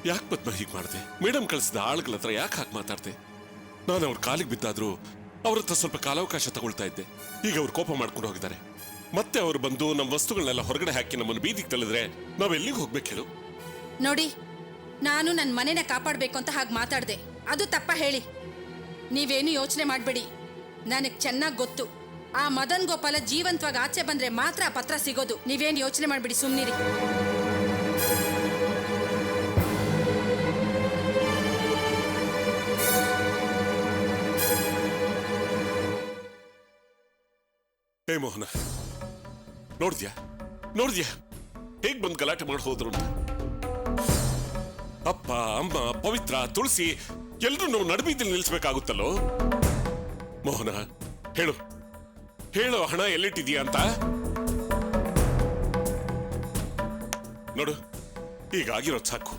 ಯಾಕೆ ಪದ್ಮ ಹೀಗೆ ಮಾಡಿದೆ? ಮೇಡಮ್ ಕಳಿಸಿದ ಆಳುಗಳ ಹತ್ರ ಯಾಕೆ ಹಾಗೆ ಮಾತಾಡ್ದೆ? ನಾನು ಅವ್ರ ಕಾಲಿಗೆ ಬಿದ್ದಾದ್ರೂ ಅವ್ರ ಹತ್ರ ಸ್ವಲ್ಪ ಕಾಲಾವಕಾಶ ತಗೊಳ್ತಾ ಇದ್ದೆ. ಈಗ ಅವ್ರು ಕೋಪ ಮಾಡ್ಕೊಂಡು ಹೋಗಿದ್ದಾರೆ. ಮತ್ತೆ ಅವ್ರು ಬಂದು ನಮ್ಮ ವಸ್ತುಗಳನ್ನೆಲ್ಲ ಹೊರಗಡೆ ಹಾಕಿ ನಮ್ಮನ್ನು ಬೀದಿಗೆ ತಳ್ಳಿದ್ರೆ ನಾವೆಲ್ಲಿಗೆ ಹೋಗ್ಬೇಕು ಹೇಳು? ನೋಡಿ, ನಾನು ನನ್ನ ಮನೆನ ಕಾಪಾಡಬೇಕು ಅಂತ ಹಾಗೆ ಮಾತಾಡ್ದೆ. ಅದು ತಪ್ಪ ಹೇಳಿ? ನೀವೇನು ಯೋಚನೆ ಮಾಡಬೇಡಿ, ನನಗೆ ಚೆನ್ನಾಗಿ ಗೊತ್ತು. ಆ ಮದನ್ ಗೋಪಾಲ ಜೀವಂತವಾಗಿ ಆಚೆ ಬಂದ್ರೆ ಮಾತ್ರ ಆ ಪತ್ರ ಸಿಗೋದು. ನೀವೇನು ಯೋಚನೆ ಮಾಡಬೇಡಿ, ಸುಮ್ಮನಿರಿ. ಏ ಮೋಹನ, ನೋಡ್ದ್ಯಾ ಹೇಗ್ ಬಂದ್ ಗಲಾಟೆ ಮಾಡಿ ಹೋದ್ರು ಅಂತ? ಅಪ್ಪ, ಅಮ್ಮ, ಪವಿತ್ರ, ತುಳಸಿ ಎಲ್ರೂ ನಾವು ನಡುಬೀದಿಲ್ ನಿಲ್ಸ್ಬೇಕಾಗುತ್ತಲ್ಲೋ? ಮೋಹನ, ಹೇಳು ಹಣ ಎಲ್ಲಿಟ್ಟಿದ್ಯಾ ಅಂತ. ನೋಡು, ಈಗಾಗಿರೋದು ಸಾಕು.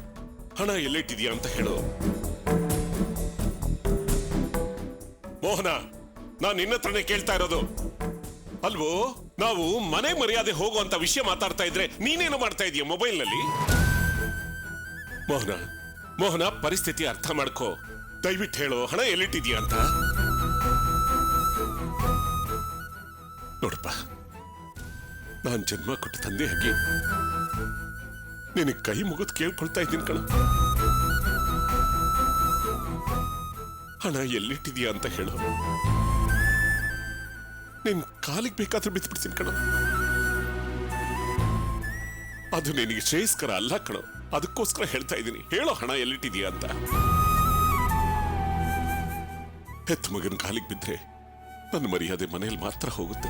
ಹಣ ಎಲ್ಲಿಟ್ಟಿದ್ಯಾ ಅಂತ ಹೇಳು. ಮೋಹನ, ನಾನು ನಿನ್ನತ್ರನೇ ಕೇಳ್ತಾ ಇರೋದು. ಅಲ್ವೋ, ನಾವು ಮನೆ ಮರ್ಯಾದೆ ಹೋಗುವಂತ ವಿಷಯ ಮಾತಾಡ್ತಾ ಇದ್ರೆ ನೀನೇನು ಮಾಡ್ತಾ ಇದೀಯ ಮೊಬೈಲ್ನಲ್ಲಿ? ಮೋಹನ, ಪರಿಸ್ಥಿತಿ ಅರ್ಥ ಮಾಡ್ಕೋ. ದಯವಿಟ್ಟು ಹೇಳು, ಹಣ ಎಲ್ಲಿಟ್ಟಿದ್ಯಾ ಅಂತ. ನೋಡಪ್ಪ, ನಾನ್ ಜನ್ಮ ಕೊಟ್ಟ ತಂದೆ ಹಾಗೆ ನಿನಗೆ ಕೈ ಮುಗಿದು ಕೇಳ್ಕೊಳ್ತಾ ಇದ್ದೀನಿ ಕಣ. ಹಣ ಎಲ್ಲಿಟ್ಟಿದ್ಯಾ ಅಂತ ಹೇಳು. ನಿನ್ ಕಾಲಿಗೆ ಬೇಕಾದ್ರೂ ಬಿತ್ಬಿಡ್ತೀನಿ ಕಣ. ಅದು ನಿನಗೆ ಶ್ರೇಯಸ್ಕರ ಅಲ್ಲ ಕಣೋ. ಅದಕ್ಕೋಸ್ಕರ ಹೇಳ್ತಾ ಇದ್ದೀನಿ, ಹೇಳೋ ಹಣ ಎಲ್ಲಿಟ್ಟಿದ್ಯಾ ಅಂತ. ಹೆತ್ತ ಮಗನ ಕಾಲಿಗೆ ಬಿದ್ರೆ ನನ್ನ ಮರ್ಯಾದೆ ಮನೆಯಲ್ಲಿ ಮಾತ್ರ ಹೋಗುತ್ತೆ.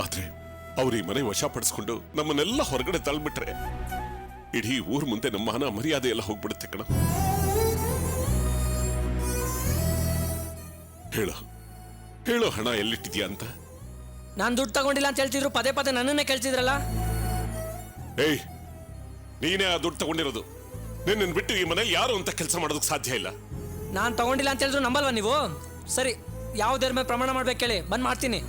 ಆದ್ರೆ ಅವ್ರ ಈ ಮನೆ ವಶಪಡಿಸ್ಕೊಂಡು ನಮ್ಮನ್ನೆಲ್ಲ ಹೊರಗಡೆ ತಳ್ಬಿಟ್ರೆ ಇಡೀ ಊರ್ ಮುಂದೆ ನಮ್ಮ ಮಾನ ಮರ್ಯಾದೆ ಎಲ್ಲ ಹೋಗ್ಬಿಡುತ್ತೆ ಕಣ. ಹೇಳೋ ಹಣ ಎಲ್ಲಿಟ್ಟಿದ್ಯಾ ಅಂತ. ನಾನ್ ದುಡ್ಡು ತಗೊಂಡಿಲ್ಲ ಅಂತ ಹೇಳ್ತಿದ್ರು, ಪದೇ ಪದೇ ನನ್ನನ್ನೇ ಕೇಳ್ತಿದ್ರಲ್ಲ. ಏಯ್, ನೀನೇ ಆ ದುಡ್ಡು ತಗೊಂಡಿರೋದು. ನಿನ್ನ ಬಿಟ್ಟು ಈ ಮನೇಲಿ ಯಾರು ಅಂತ ಕೆಲಸ ಮಾಡೋದಕ್ಕೆ ಸಾಧ್ಯ ಇಲ್ಲ. ನಾನ್ ತಗೊಂಡಿಲ್ಲ ಅಂತ ಹೇಳಿದ್ರು ನಂಬಲ್ವಾ ನೀವು? ಸರಿ, ಯಾವ್ದ್ರ ಮೇಲೆ ಪ್ರಮಾಣ ಮಾಡ್ಬೇಕು ಹೇಳಿ, ಬಂದ್ ಮಾಡ್ತೀನಿ.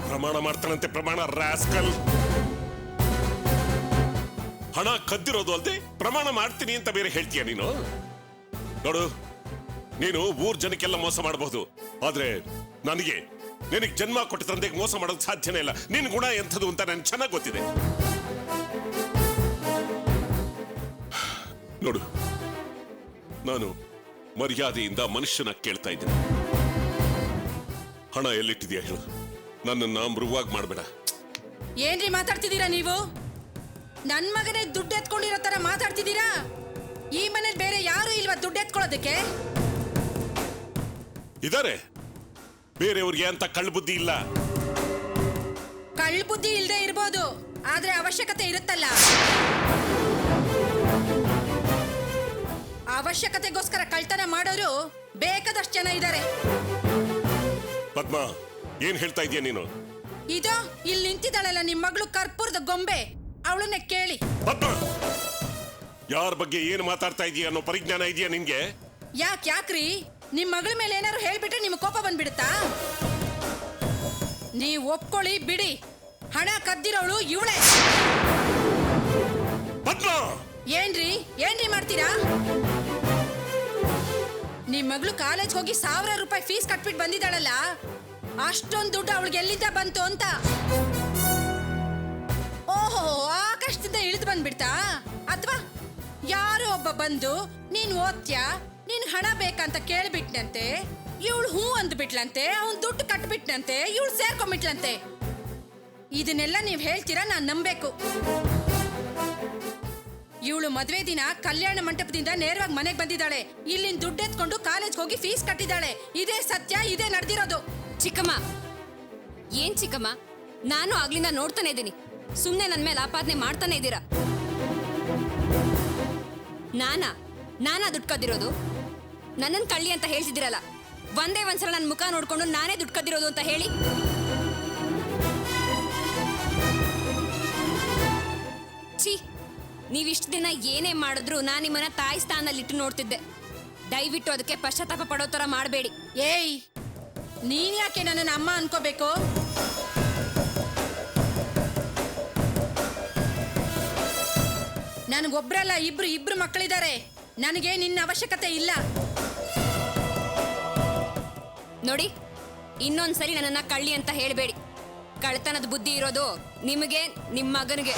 ಪ್ರಮಾಣ ಮಾಡ್ತಾನಂತೆ, ಪ್ರಮಾಣ ರಾಸ್ಕಲ್. ಹಣ ಕದ್ದಿರೋದು ಅಲ್ದೆ ಪ್ರಮಾಣ ಮಾಡ್ತೀನಿ ಅಂತ ಬೇರೆ ಹೇಳ್ತೀಯ ನೀನು? ನೋಡು, ನೀನು ಊರ್ ಜನಕ್ಕೆಲ್ಲ ಮೋಸ ಮಾಡಬಹುದು, ಆದ್ರೆ ನಿನಗೆ ಜನ್ಮ ಕೊಟ್ಟ ತಂದೆಗೆ ಮೋಸ ಮಾಡೋದು ಸಾಧ್ಯನೇ ಇಲ್ಲ. ನಿನ್ ಗುಣ ಎಂಥದ್ದು ಅಂತ ನನ್ಗೆ ಚೆನ್ನಾಗಿ ಗೊತ್ತಿದೆ. ನೋಡು, ನಾನು ಮರ್ಯಾದೆಯಿಂದ ಮನುಷ್ಯನ ಕೇಳ್ತಾ ಇದ್ದೀನಿ. ಹಣ ಎಲ್ಲಿಟ್ಟಿದ್ಯಾ ಹೇಳು. ನನ್ನನ್ನ ಮೃಗವಾಗಿ ಮಾಡ್ಬೇಡ. ಏನ್ರಿ ಮಾತಾಡ್ತಿದ್ದೀರಾ ನೀವು? ನನ್ ಮಗನೇ ದುಡ್ಡು ಎತ್ಕೊಂಡಿರೋ ತರ ಮಾತಾಡ್ತಿದ್ದೀರಾ? ಈ ಮನೇಲಿ ಬೇರೆ ಯಾರು ಇಲ್ವಾ ದುಡ್ಡು ಎತ್ಕೊಳ್ಳೋದಕ್ಕೆ? ಇದಾರೆ, ಬೇರೆಯವ್ರಿಗೆ ಅಂತ ಕಳ್ಳ ಬುದ್ಧಿ ಇಲ್ಲ. ಕಳ್ಳ ಬುದ್ಧಿ ಇಲ್ಲದೆ ಇರ್ಬೋದು, ಆದ್ರೆ ಅವಶ್ಯಕತೆ ಇರುತ್ತಲ್ಲ. ಅವಶ್ಯಕತೆಗೋಸ್ಕರ ಕಳ್ತನ ಮಾಡೋರು ಬೇಕಾದಷ್ಟು ಜನ ಇದ್ದಾರೆ. ಪದ್ಮ, ಏನ್ ಹೇಳ್ತಾ ಇದೀಯ ನೀನು? ಇದು ಇಲ್ಲಿ ನಿಂತಿದ್ದಾಳಲ್ಲ ನಿಮ್ ಮಗಳು ಕರ್ಪೂರದ ಗೊಂಬೆ, ಅವಳನ್ನ ಕೇಳಿ. ಪದ್ಮ, ಯಾರ ಬಗ್ಗೆ ಏನು ಮಾತಾಡ್ತಾ ಇದೀಯ ಅನ್ನೋ ಪರಿಜ್ಞಾನ ಇದೆಯಾ ನಿನ್ಗೆ? ಯಾಕ್ರಿ ನಿಮ್ ಮಗಳ ಮೇಲೆ ಏನಾರು ಹೇಳ್ಬಿಟ್ರೆ ನಿಮ್ ಕೋಪ ಬಂದ್ಬಿಡುತ್ತಾ? ನೀವ್ ಒಪ್ಕೊಳ್ಳಿ ಬಿಡಿ, ಹಣ ಕದ್ದಿರೋಳು ಇವಳೆ. ಪದ್ಮ, ಏನ್ರಿ ಮಾಡ್ತೀರಾ? ನಿಮ್ ಮಗಳು ಕಾಲೇಜ್ ಹೋಗಿ 1000 ರೂಪಾಯಿ ಫೀಸ್ ಕಟ್ಬಿಟ್ಟು ಬಂದಿದ್ದಾಳಲ್ಲ, ಅಷ್ಟೊಂದು ದುಡ್ಡು ಅವಳಿಗೆ ಎಲ್ಲಿಂದ ಬಂತು ಅಂತ. ಓಹೋ, ಆಕಾಶದಿಂದ ಇಳಿದು ಬಂದ್ಬಿಡ್ತಾ? ಅಥವಾ ಯಾರೋ ಒಬ್ಬ ಬಂದು ನೀನ್ ಓದ್ತ್ಯಾ, ನೀನ್ ಹಣ ಬೇಕಂತ ಕೇಳ್ಬಿಟ್ನಂತೆ, ಇವಳು ಹೂ ಅಂದ್ಬಿಟ್ಲಂತೆ, ಅವನ್ ದುಡ್ಡು ಕಟ್ಬಿಟ್ನಂತೆ, ಇವಳು ಸೇರ್ಕೊಂಡ್ಬಿಟ್ಲಂತೆ. ಇದನ್ನೆಲ್ಲ ನೀವ್ ಹೇಳ್ತೀರಾ, ನಾನ್ ನಂಬೇಕು? ಇವಳು ಮದ್ವೆ ದಿನ ಕಲ್ಯಾಣ ಮಂಟಪದಿಂದ ನೇರವಾಗಿ ಮನೆಗೆ ಬಂದಿದ್ದಾಳೆ. ಇಲ್ಲಿಂದ ದುಡ್ಡು ಎತ್ಕೊಂಡು ಕಾಲೇಜ್ ಹೋಗಿ ಫೀಸ್ ಕಟ್ಟಿದ್ದಾಳೆ. ಇದೇ ಸತ್ಯ, ಇದೇ ನಡೆದಿರೋದು. ಚಿಕ್ಕಮ್ಮ, ಏನ್ ಚಿಕ್ಕಮ್ಮ, ನಾನು ಆಗ್ಲಿಂದ ನೋಡ್ತಾನೆ ಇದ್ದೀನಿ. ಸುಮ್ನೆ ನನ್ ಮೇಲೆ ಆಪಾದನೆ ಮಾಡ್ತಾನೆ ಇದ್ದೀರಾ. ನಾನಾ ದುಡ್ಡು ಕದ್ದಿರೋದು? ನನ್ನನ್ ಕಳ್ಳಿ ಅಂತ ಹೇಳ್ತಿದ್ದೀರಲ್ಲ, ಒಂದೇ ಒಂದ್ಸಲ ನನ್ನ ಮುಖ ನೋಡ್ಕೊಂಡು ನಾನೇ ದುಡ್ಡು ಕದ್ದಿರೋದು ಅಂತ ಹೇಳಿ. ಛೀ, ನೀವಿಷ್ಟು ದಿನ ಏನೇ ಮಾಡಿದ್ರು ನಾನು ನಿಮ್ಮನ್ನ ತಾಯಿ ಸ್ಥಾನದಲ್ಲಿ ಇಟ್ಟು ನೋಡ್ತಿದ್ದೆ. ದಯವಿಟ್ಟು ಅದಕ್ಕೆ ಪಶ್ಚಾತ್ತಾಪ ಪಡೋ ತರ ಮಾಡಬೇಡಿ. ಏಯ್, ನೀನ್ ಯಾಕೆ ನನ್ನನ್ನು ಅಮ್ಮ ಅನ್ಕೋಬೇಕು? ನನಗೊಬ್ರಲ್ಲ ಇಬ್ರು ಮಕ್ಕಳಿದ್ದಾರೆ. ನನಗೆ ನಿನ್ನ ಅವಶ್ಯಕತೆ ಇಲ್ಲ. ನೋಡಿ, ಇನ್ನೊಂದ್ಸರಿ ನನ್ನನ್ನ ಕಳ್ಳಿ ಅಂತ ಹೇಳ್ಬೇಡಿ. ಕಳ್ತನದ ಬುದ್ಧಿ ಇರೋದು ನಿಮಗೆ, ನಿಮ್ಮ ಮಗನಿಗೆ.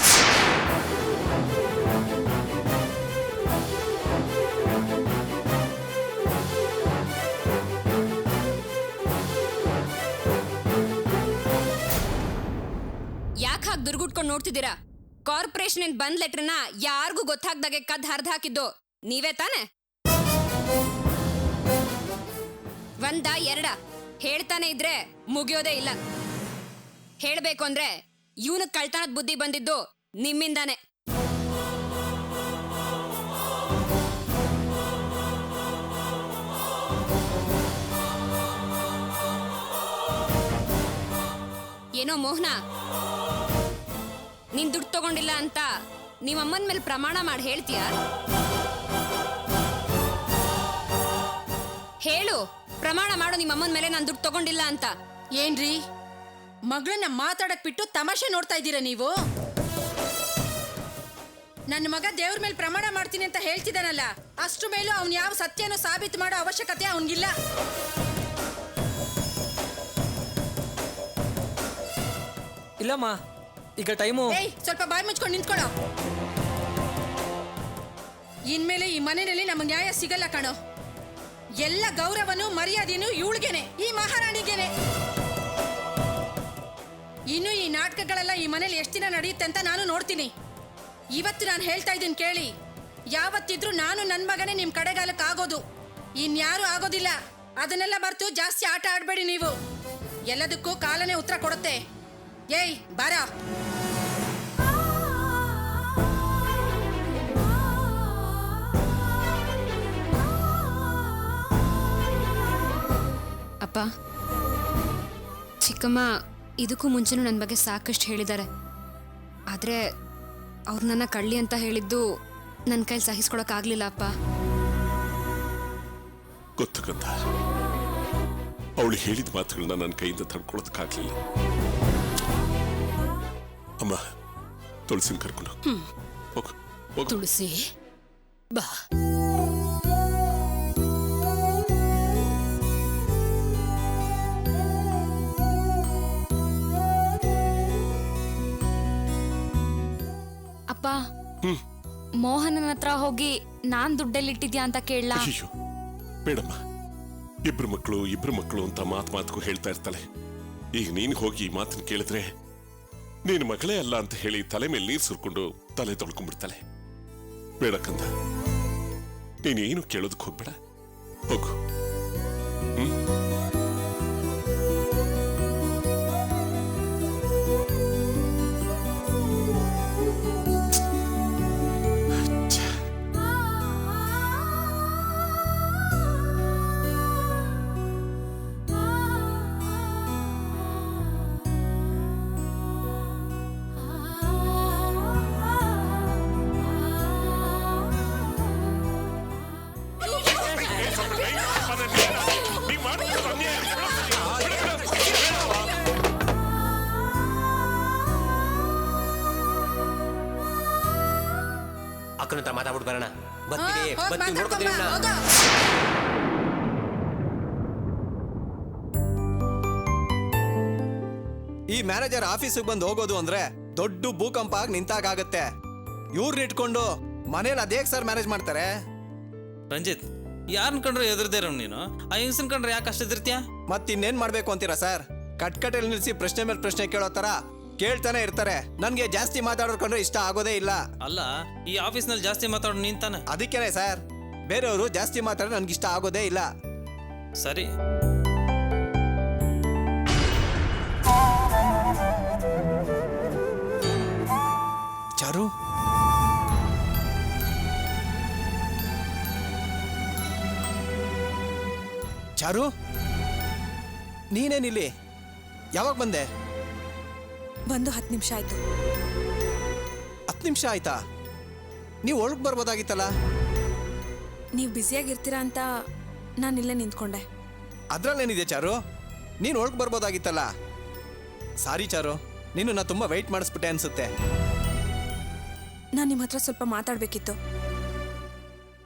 ಯಾಕೆ ಹಾಗೆ ದುರ್ಗುಟ್ಕೊಂಡು ನೋಡ್ತಿದ್ದೀರಾ? ಕಾರ್ಪೊರೇಷನ್ ಬಂದ್ ಲೆಟರ್ನ ಯಾರಿಗೂ ಗೊತ್ತಾಗ್ದಾಗೆ ಕದ್ ಹರಿದು ಹಾಕಿದ್ದು ನೀವೇ ತಾನೆ? ಒಂದ ಎರಡ ಹೇಳ್ತಾನೆ ಇದ್ರೆ ಮುಗಿಯೋದೇ ಇಲ್ಲ. ಹೇಳ್ಬೇಕು ಅಂದ್ರೆ ಇವನು ಕಳ್ತನದ ಬುದ್ಧಿ ಬಂದಿದ್ದು ನಿಮ್ಮಿಂದಾನೆ. ಏನೋ ಮೋಹನ, ನೀನ್ ದುಡ್ಡು ತಗೊಂಡಿಲ್ಲ ಅಂತ ನಿಮ್ಮಮ್ಮನ ಮೇಲೆ ಪ್ರಮಾಣ ಮಾಡಿ ಹೇಳ್ತೀಯ? ಹೇಳು, ಪ್ರಮಾಣ ಮಾಡು ನಿಮ್ಮಮ್ಮನ ಮೇಲೆ ನಾನು ದುಡ್ಡು ತಗೊಂಡಿಲ್ಲ ಅಂತ. ಏನ್ರಿ, ಮಗಳನ್ನ ಮಾತಾಡಕ್ ಬಿಟ್ಟು ತಮಾಷೆ ನೋಡ್ತಾ ಇದ್ದೀರಾ ನೀವು? ನನ್ನ ಮಗ ದೇವ್ರ ಮೇಲೆ ಪ್ರಮಾಣ ಮಾಡ್ತೀನಿ ಅಂತ ಹೇಳ್ತಿದ್ದಾನಲ್ಲ, ಅಷ್ಟು ಮೇಲೂ ಅವ್ನು ಯಾವ ಸತ್ಯನೂ ಸಾಬೀತು ಮಾಡೋ ಅವಶ್ಯಕತೆ ಅವನಿಗಿಲ್ಲ. ಇಲ್ಲಮ್ಮ, ಈಗ ಟೈಮು. ಏಯ್, ಸ್ವಲ್ಪ ಬಾಯಿ ಮುಚ್ಕೊಂಡು ನಿಂತ್ಕೊಳ್ಳೋ. ಇನ್ಮೇಲೆ ಈ ಮನೆಯಲ್ಲಿ ನಮಗೆ ನ್ಯಾಯ ಸಿಗಲ್ಲ ಕಣೋ. ಎಲ್ಲ ಗೌರವನು ಮರ್ಯಾದೆನು ಇವಳಿಗೇನೆ, ಈ ಮಹಾರಾಣಿಗೇನೆ. ಇನ್ನು ಈ ನಾಟಕಗಳೆಲ್ಲ ಈ ಮನೇಲಿ ಎಷ್ಟು ದಿನ ನಡೆಯುತ್ತೆ ಅಂತ ನಾನು ನೋಡ್ತೀನಿ. ಇವತ್ತು ನಾನು ಹೇಳ್ತಾ ಇದ್ದೀನಿ ಕೇಳಿ, ಯಾವತ್ತಿದ್ರೂ ನಾನು ನನ್ನ ಮಗನೇ ನಿಮ್ ಕಡೆಗಾಲಕ್ಕೆ ಆಗೋದು, ಇನ್ಯಾರು ಆಗೋದಿಲ್ಲ. ಅದನ್ನೆಲ್ಲ ಮರೆತು ಜಾಸ್ತಿ ಆಟ ಆಡಬೇಡಿ ನೀವು. ಎಲ್ಲದಕ್ಕೂ ಕಾಲನೇ ಉತ್ತರ ಕೊಡುತ್ತೆ. ಏಯ್ ಬಾರ. ಅಪ್ಪ, ಚಿಕ್ಕಮ್ಮ ಇದಕ್ಕೂ ಮುಂಚೆನೂ ನನ್ನ ಬಗ್ಗೆ ಸಾಕಷ್ಟು ಹೇಳಿದ್ದಾರೆ. ಆದರೆ ಅವ್ರು ನನ್ನ ಕಳ್ಳಿ ಅಂತ ಹೇಳಿದ್ದು ನನ್ನ ಕೈಲಿ ಸಹಿಸ್ಕೊಳಕ್ಕಾಗ್ಲಿಲ್ಲ ಅಪ್ಪ. ಗೊತ್ತು ಕಂದ, ಅವಳು ಹೇಳಿದ ಮಾತುಗಳನ್ನ ನನ್ನ ಕೈಯಿಂದ ತಡ್ಕೊಳ್ಳೋದಕ್ಕಾಗ್ಲಿಲ್ಲ. ಅಮ್ಮ, ತುಳಸಿನ ಕರ್ಕೊಂಡು ಹೋಗು. ತುಳಸಿ ಬಾ. ಅಪ್ಪ, ಮೋಹನನ ಹತ್ರ ಹೋಗಿ ನಾನ್ ದುಡ್ಡಲ್ಲಿಟ್ಟಿದ್ಯಾ ಅಂತ ಕೇಳಲಾ? ಅಯ್ಯೋ ಬೇಡಮ್ಮ, ಇಬ್ರು ಮಕ್ಕಳು ಅಂತ ಮಾತು ಹೇಳ್ತಾ ಇರ್ತಾಳೆ. ಈಗ ನೀನು ಹೋಗಿ ಈ ಮಾತನ್ನ ಕೇಳಿದ್ರೆ ನೀನು ಮಗಳೇ ಅಲ್ಲ ಅಂತ ಹೇಳಿ ತಲೆ ಮೇಲೆ ನೀರು ಸುರ್ಕೊಂಡು ತಲೆ ತೊಳ್ಕೊಂಡ್ಬಿಡ್ತಾಳೆ. ಬೇಡ ಕಂದ, ನೀನೇನು ಕೇಳೋದಕ್ಕೆ ಹೋಗ್ಬೇಡ, ಹೋಗು. ಅಕ್ಕನಂತ ಮಾತಾಡ್ಬಿಟ್ಟು ಬರೋಣ. ಈ ಮ್ಯಾನೇಜರ್ ಆಫೀಸಿಗೆ ಬಂದು ಹೋಗೋದು ಅಂದ್ರೆ ದೊಡ್ಡ ಭೂಕಂಪ ಆಗಿ ನಿಂತಾಗತ್ತೆ. ಇವ್ರನ್ನ ಇಟ್ಕೊಂಡು ಮನೇಲಿ ಅದೇ ಸರ್ ಮ್ಯಾನೇಜ್ ಮಾಡ್ತಾರೆ. ರಂಜಿತ್, ಯಾರನ್ನ ಕಂಡ್ರೆ ಎದುರ್ದೇರ ನೀನು? ಆ ಹೆಂಗಸನ್ ಕಂಡ್ರೆ ಯಾಕೆ ಅಷ್ಟು ಎದುರ್ತೀಯ? ಇನ್ನೇನ್ ಮಾಡ್ಬೇಕು ಅಂತೀರಾ ಸರ್? ಕಟ್ಕಟೆಯಲ್ಲಿ ನಿಲ್ಸಿ ಪ್ರಶ್ನೆ ಮೇಲೆ ಪ್ರಶ್ನೆ ಕೇಳೋ ತರ ಕೇಳ್ತಾನೆ ಇರ್ತಾರೆ. ನನ್ಗೆ ಜಾಸ್ತಿ ಮಾತಾಡೋಕೊಂಡ್ರೆ ಇಷ್ಟ ಆಗೋದೇ ಇಲ್ಲ. ಅಲ್ಲ, ಈ ಆಫೀಸ್ನಲ್ಲಿ ಜಾಸ್ತಿ ಮಾತಾಡೋ ನೀನ್ ತಾನೆ. ಅದಕ್ಕೇನೆ ಸರ್, ಬೇರೆಯವರು ಜಾಸ್ತಿ ಮಾತಾಡೋ ನನ್ಗೆ ಇಷ್ಟ ಆಗೋದೇ ಇಲ್ಲ. ಸರಿ, ಚಾರು, ಚಾರು, ನೀನೇನಿಲ್ಲಿ? ಯಾವಾಗ ಬಂದೆ? ಬಂದು 10 ನಿಮಿಷ ಆಯ್ತು. 10 ನಿಮಿಷ ಆಯ್ತಾ? ನೀವು ಒಳಗೆ ಬರ್ಬೋದಾಗಿತ್ತಲ್ಲ. ನೀವು ಬ್ಯುಸಿಯಾಗಿರ್ತೀರಾ ಅಂತ ನಾನು ಇಲ್ಲೇ ನಿಂತ್ಕೊಂಡೆ. ಅದ್ರಲ್ಲೇನಿದೆ ಚಾರು, ನೀನು ಒಳಗೆ ಬರ್ಬೋದಾಗಿತ್ತಲ್ಲ. ಸಾರಿ ಚಾರು, ನೀನು ನಾ ತುಂಬ ವೆಯ್ಟ್ ಮಾಡಿಸ್ಬಿಟ್ಟೆ ಅನ್ಸುತ್ತೆ. ನಾನು ನಿಮ್ಮ ಹತ್ರ ಸ್ವಲ್ಪ ಮಾತಾಡಬೇಕಿತ್ತು.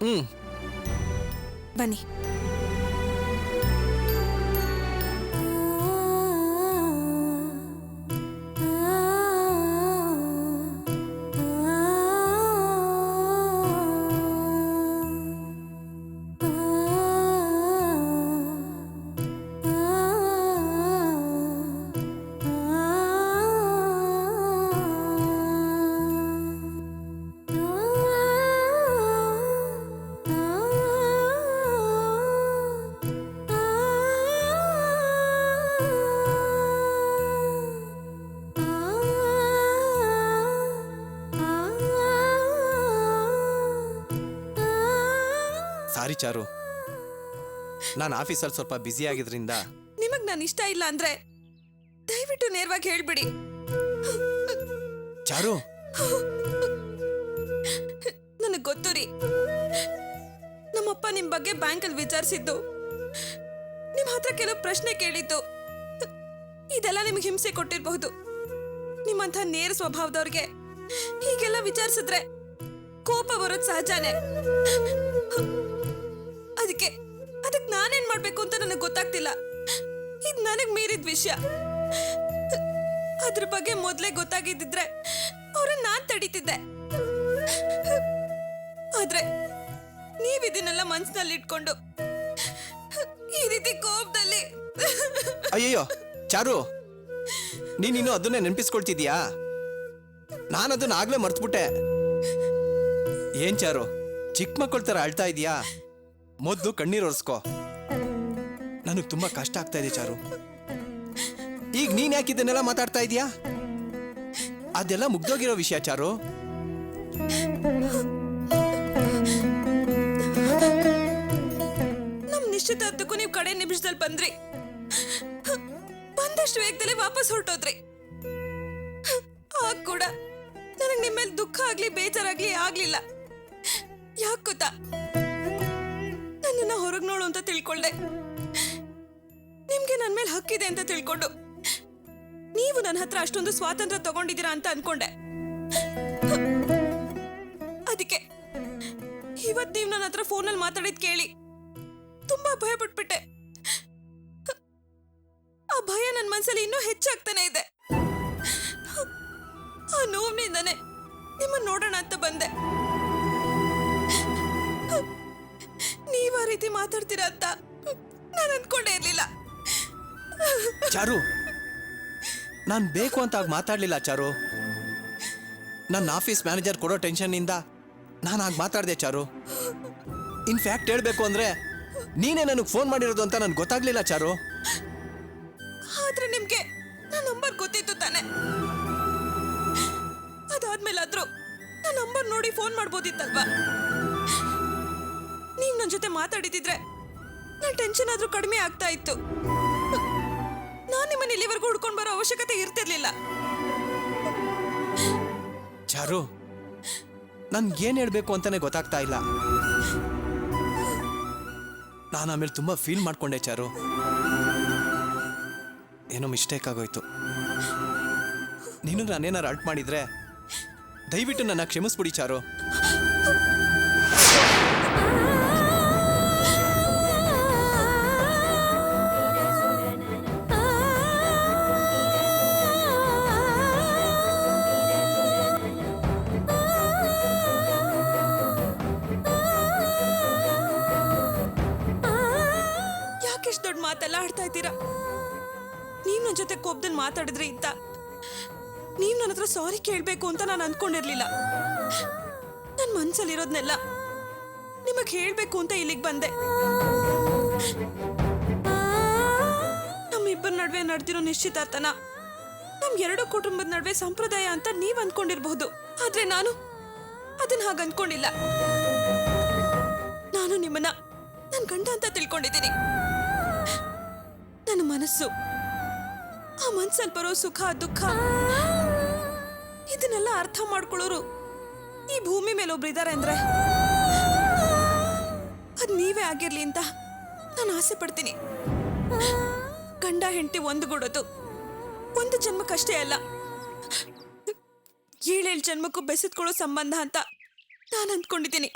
ಹ್ಮ್ ಬನ್ನಿ. ಸಾರಿ ಚಾರು, ನಾನು ಆಫೀಸಲ್ಲಿ ಸ್ವಲ್ಪ ಬ್ಯುಸಿ ಆಗಿದ್ರಿಂದ. ನಿಮಗ್ ನಾನು ಇಷ್ಟ ಇಲ್ಲ ಅಂದ್ರೆ ದಯವಿಟ್ಟು ನೇರವಾಗಿ ಹೇಳ್ಬಿಡಿ. ಚಾರು, ನನಗ್ ಗೊತ್ತು ರೀ, ನಮ್ಮಪ್ಪ ನಿಮ್ ಬಗ್ಗೆ ಬ್ಯಾಂಕಲ್ಲಿ ವಿಚಾರಿಸಿದ್ದು, ನಿಮ್ ಹತ್ರ ಕೆಲವು ಪ್ರಶ್ನೆ ಕೇಳಿದ್ದು, ಇದೆಲ್ಲ ನಿಮ್ಗೆ ಹಿಂಸೆ ಕೊಟ್ಟಿರಬಹುದು. ನಿಮ್ಮಂಥ ನೇರ ಸ್ವಭಾವದವ್ರಿಗೆ ಹೀಗೆಲ್ಲ ವಿಚಾರಿಸಿದ್ರೆ ಕೋಪ ಬರೋದು ಸಹಜನೇ. ಅದಕ್ಕೆ ನಾನೇನ್ ಮಾಡ್ಬೇಕು ಅಂತ ನನಗೆ ಗೊತ್ತಾಗ್ತಿಲ್ಲ. ಇದು ನನಗ್ ಮೀರಿದ ವಿಷಯ. ಅದ್ರ ಬಗ್ಗೆ ಮೊದಲೇ ಗೊತ್ತಾಗಿದ್ದಿದ್ರೆ ಅವ್ರನ್ನ ನಾನ್ ತಡೀತಿದ್ದೆ. ಆದ್ರೆ ನೀವ್ ಇದನ್ನೆಲ್ಲ ಮನ್ಸಿನಲ್ಲಿ ಇಟ್ಕೊಂಡು ಈ ರೀತಿ ಕೋಪದಲ್ಲಿ. ಅಯ್ಯಯ್ಯೋ ಚಾರು, ನೀನಿನ್ನು ಅದನ್ನೇ ನೆನಪಿಸ್ಕೊಳ್ತಿದ್ಯಾ? ನಾನು ಅದನ್ನ ಆಗ್ಲೇ ಮರ್ತ್ಬಿಟ್ಟೆ. ಏನ್ ಚಾರು, ಚಿಕ್ಕ ಮಕ್ಕಳ ಥರ ಅಳ್ತಾ ಇದೀಯಾ? ಮೊದ್ಲು ಕಣ್ಣೀರು ಒರೆಸ್ಕೋ. ನನಗೆ ತುಂಬಾ ಕಷ್ಟ ಆಗ್ತಾ ಇದೆ ಚಾರು. ಈಗ ನೀನ್ ಯಾಕೆ ಇದನ್ನೆಲ್ಲ ಮಾತಾಡ್ತಾ ಇದೀಯಾ? ಅದೆಲ್ಲ ಮುಗ್ದೋಗಿರೋ ವಿಷಯ ಚಾರು. ನಮ್ ನಿಶ್ಚಿತಾರ್ಥಕ್ಕೂ ನೀವು ಕಡೆ ನಿಮಿಷದಲ್ಲಿ ಬಂದ್ರಿ. ಬಂದಷ್ಟು ವೇಗದಲ್ಲಿ ವಾಪಸ್ ಹೊರಟೋದ್ರಿ. ಆಗ ಕೂಡ ನನಗೆ ನಿಮ್ಮ ಮೇಲೆ ದುಃಖ ಆಗ್ಲಿ ಬೇಜಾರಾಗ್ಲಿ ಆಗ್ಲಿಲ್ಲ. ಯಾಕೆ ಗೊತ್ತಾ? ನನ್ನನ್ನ ಹೊರಗೆ ನೋಡು ಅಂತ ತಿಳ್ಕೊಂಡೆ. ನಿಮ್ಗೆ ನನ್ನ ಮೇಲೆ ಹಕ್ಕಿದೆ ಅಂತ ತಿಳ್ಕೊಂಡು ನೀವು ನನ್ನ ಹತ್ರ ಅಷ್ಟೊಂದು ಸ್ವಾತಂತ್ರ್ಯ ತಗೊಂಡಿದ್ದೀರಾ ಅಂತ ಅನ್ಕೊಂಡೆ. ಅದಕ್ಕೆ ಇವತ್ತು ನೀವು ನನ್ನ ಹತ್ರ ಫೋನಲ್ಲಿ ಮಾತಾಡಿದ್ ಕೇಳಿ ತುಂಬಾ ಭಯ ಪಟ್ಬಿಟ್ಟೆ. ಆ ಭಯ ನನ್ನ ಮನಸ್ಸಲ್ಲಿ ಇನ್ನೂ ಹೆಚ್ಚಾಗ್ತಾನೆ ಇದೆ. ಆ ನೋವಿನಿಂದಾನೆ ನಿಮ್ಮನ್ನ ನೋಡೋಣ ಅಂತ ಬಂದೆ. ನೀವ್ ಆ ರೀತಿ ಮಾತಾಡ್ತೀರಾ ಅಂತ ನಾನು ಅನ್ಕೊಂಡೇ ಇರ್ಲಿಲ್ಲ. ಚಾರು, ನಾನು ಬೇಕು ಅಂತ ಆಗ ಮಾತಾಡ್ಲಿಲ್ಲ ಚಾರು. ನನ್ನ ಆಫೀಸ್ ಮ್ಯಾನೇಜರ್ ಕೊಡೋ ಟೆನ್ಷನ್ನಿಂದ ನಾನು ಆಗ ಮಾತಾಡಿದೆ ಚಾರು. ಇನ್ಫ್ಯಾಕ್ಟ್ ಹೇಳ್ಬೇಕು ಅಂದ್ರೆ ನೀನೇ ನನಗೆ ಫೋನ್ ಮಾಡಿರೋದು ಅಂತ ನನ್ಗೆ ಗೊತ್ತಾಗ್ಲಿಲ್ಲ ಚಾರು. ಆದ್ರೆ ನಿಮ್ಗೆ ನನ್ನ ನಂಬರ್ ಗೊತ್ತಿತ್ತು ತಾನೆ? ಅದಾದ್ಮೇಲಾದ್ರೂ ನನ್ನ ನಂಬರ್ ನೋಡಿ ಫೋನ್ ಮಾಡ್ಬೋದಿತ್ತಲ್ವಾ? ನೀವ್ ನನ್ನ ಜೊತೆ ಮಾತಾಡಿದಿದ್ರೆ ನನ್ನ ಟೆನ್ಷನ್ ಆದ್ರೂ ಕಡಿಮೆ ಆಗ್ತಾ ಇತ್ತು. ನಾನು ನಿಮ್ಮನ್ನ ಇಲ್ಲಿವರೆಗೂ ಹುಡ್ಕೊಂಡು ಬರೋ ಅವಶ್ಯಕತೆ ಇರ್ತಿರ್ಲಿಲ್ಲ. ಚಾರು, ನನ್ಗೇನ್ ಹೇಳ್ಬೇಕು ಅಂತಾನೆ ಗೊತ್ತಾಗ್ತಾ ಇಲ್ಲ. ನಾನು ಆಮೇಲೆ ತುಂಬಾ ಫೀಲ್ ಮಾಡ್ಕೊಂಡೆ ಚಾರು. ಏನೋ ಮಿಸ್ಟೇಕ್ ಆಗೋಯ್ತು. ನೀನು ನಾನೇನಾರು ಅಲ್ಟ್ ಮಾಡಿದ್ರೆ ದಯವಿಟ್ಟು ನನ್ನ ಕ್ಷಮಿಸ್ಬಿಡಿ ಚಾರು. ಯಾಕೆಷ್ಟು ದೊಡ್ಡ ಮಾತೆಲ್ಲ ಆಡ್ತಾ ಇದ್ದೀರಾ? ನೀವ್ ನನ್ನ ಜೊತೆ ಕೋಪದಲ್ಲಿ ಮಾತಾಡಿದ್ರಿ ಅಂತ ನೀವ್ ನನ್ನ ಹತ್ರ ಸಾರಿ ಕೇಳ್ಬೇಕು ಅಂತ ನಾನು ಅನ್ಕೊಂಡಿರ್ಲಿಲ್ಲ. ನನ್ನ ಮನ್ಸಲ್ಲಿರೋದ್ನೆಲ್ಲ ನಿಮಗ್ ಹೇಳ್ಬೇಕು ಅಂತ ಇಲ್ಲಿಗೆ ಬಂದೆ. ನಮ್ಮಿಬ್ಬರ ನಡುವೆ ನಡೆದಿರೋ ನಿಶ್ಚಿತಾರ್ಥನ ನಮ್ ಎರಡು ಕುಟುಂಬದ ನಡುವೆ ಸಂಪ್ರದಾಯ ಅಂತ ನೀವ್ ಅನ್ಕೊಂಡಿರ್ಬಹುದು. ಆದ್ರೆ ನಾನು ಅದನ್ನ ಹಾಗೆ ಅನ್ಕೊಂಡಿಲ್ಲ. ನಾನು ನಿಮ್ಮನ್ನ ನನ್ ಗಂಡ ಅಂತ ತಿಳ್ಕೊಂಡಿದ್ದೀನಿ. ನನ್ನ ಮನಸ್ಸು, ಆ ಮನ್ಸಲ್ಲಿ ಬರೋ ಸುಖ ದುಃಖ ಇದನ್ನೆಲ್ಲ ಅರ್ಥ ಮಾಡ್ಕೊಳ್ಳೋರು ಈ ಭೂಮಿ ಮೇಲೆ ಒಬ್ರು ಇದ್ದಾರೆ ಅಂದ್ರೆ ಅದ್ ನೀವೇ ಆಗಿರ್ಲಿ ಅಂತ ನಾನು ಆಸೆ ಪಡ್ತೀನಿ. ಗಂಡ ಹೆಂಡತಿ ಒಂದುಗೂಡೋದು ಒಂದು ಜನ್ಮಕ್ಕಷ್ಟೇ ಅಲ್ಲ, ಏಳೇಳು ಜನ್ಮಕ್ಕೂ ಬೆಸೆದ್ಕೊಳ್ಳೋ ಸಂಬಂಧ ಅಂತ ನಾನು ಅಂದ್ಕೊಂಡಿದ್ದೀನಿ